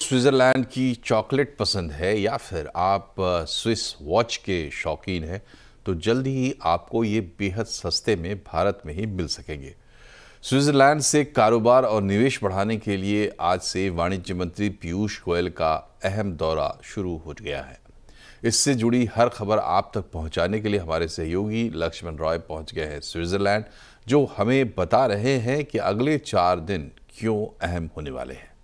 Switzerland की chocolate पसंद है या फिर आप स्विस वॉच के शौकीन हैं तो जल्द ही आपको ये बेहद सस्ते में भारत में ही मिल सकेंगे। स्विट्जरलैंड से कारोबार और निवेश बढ़ाने के लिए आज से वाणिज्य मंत्री पीयूष गोयल का अहम दौरा शुरू हो गया है। इससे जुड़ी हर खबर आप तक पहुंचाने के लिए हमारे सहयोगी लक्ष्मण रॉय पहुंच गए हैं स्विट्जरलैंड, जो हमें बता रहे हैं कि अगले 4 दिन क्यों अहम होने वाले हैं।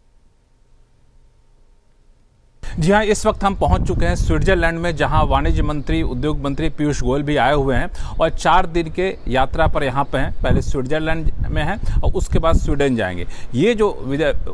जी हाँ, इस वक्त हम पहुंच चुके हैं स्विट्जरलैंड में, जहां वाणिज्य मंत्री, उद्योग मंत्री पीयूष गोयल भी आए हुए हैं और 4 दिन के यात्रा पर यहां पे हैं। पहले स्विट्जरलैंड में हैं और उसके बाद स्वीडन जाएंगे। ये जो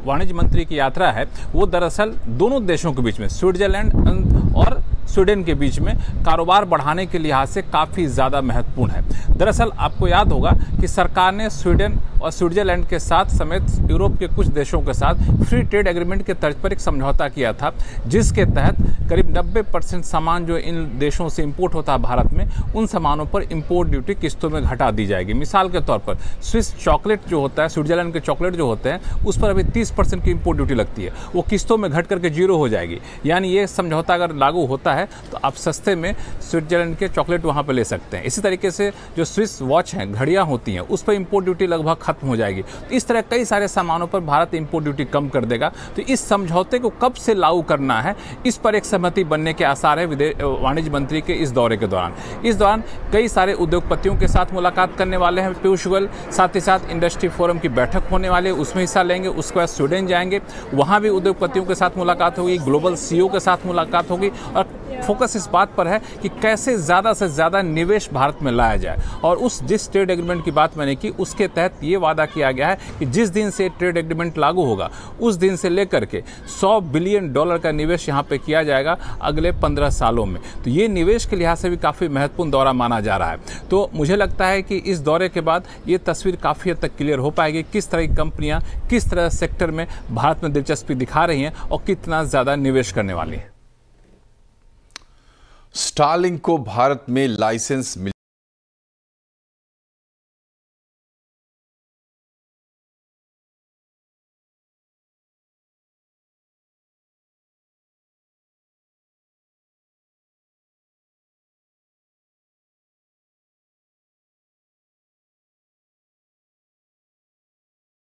वाणिज्य मंत्री की यात्रा है वो दरअसल दोनों देशों के बीच में, स्विट्जरलैंड और स्वीडन के बीच में कारोबार बढ़ाने के लिहाज से काफ़ी ज़्यादा महत्वपूर्ण है। दरअसल आपको याद होगा कि सरकार ने स्वीडन और स्विट्जरलैंड के साथ समेत यूरोप के कुछ देशों के साथ फ्री ट्रेड एग्रीमेंट के तर्ज पर एक समझौता किया था, जिसके तहत करीब 90% सामान जो इन देशों से इंपोर्ट होता है भारत में, उन सामानों पर इंपोर्ट ड्यूटी किस्तों में घटा दी जाएगी। मिसाल के तौर पर स्विस चॉकलेट जो होता है, स्विट्जरलैंड के चॉकलेट जो होते हैं, उस पर अभी 30% की इंपोर्ट ड्यूटी लगती है, वो किस्तों में घट करके 0 हो जाएगी। यानी ये समझौता अगर लागू होता है तो आप सस्ते में स्विट्जरलैंड के चॉकलेट वहाँ पर ले सकते हैं। इसी तरीके से जो स्विस वॉच हैं, घड़ियाँ होती हैं, उस पर इंपोर्ट ड्यूटी लगभग खत्म हो जाएगी। तो इस तरह कई सारे सामानों पर भारत इंपोर्ट ड्यूटी कम कर देगा। तो इस समझौते को कब से लागू करना है, इस पर एक सहमति बनने के आसार है वाणिज्य मंत्री के इस दौरे के दौरान। इस दौरान कई सारे उद्योगपतियों के साथ मुलाकात करने वाले हैं पीयूष गोयल। साथ ही साथ इंडस्ट्री फोरम की बैठक होने वाली है, उसमें हिस्सा लेंगे। उसके बाद स्वीडन जाएंगे, वहाँ भी उद्योगपतियों के साथ मुलाकात होगी, ग्लोबल सीईओ के साथ मुलाकात होगी और फोकस इस बात पर है कि कैसे ज़्यादा से ज़्यादा निवेश भारत में लाया जाए। और जिस ट्रेड एग्रीमेंट की बात मैंने की, उसके तहत ये वादा किया गया है कि जिस दिन से ट्रेड एग्रीमेंट लागू होगा उस दिन से लेकर के $100 बिलियन का निवेश यहाँ पे किया जाएगा अगले 15 सालों में। तो ये निवेश के लिहाज से भी काफ़ी महत्वपूर्ण दौरा माना जा रहा है। तो मुझे लगता है कि इस दौरे के बाद ये तस्वीर काफ़ी हद तक क्लियर हो पाएगी, किस तरह की कंपनियाँ किस तरह सेक्टर में भारत में दिलचस्पी दिखा रही हैं और कितना ज़्यादा निवेश करने वाली हैं। स्टारलिंक को भारत में लाइसेंस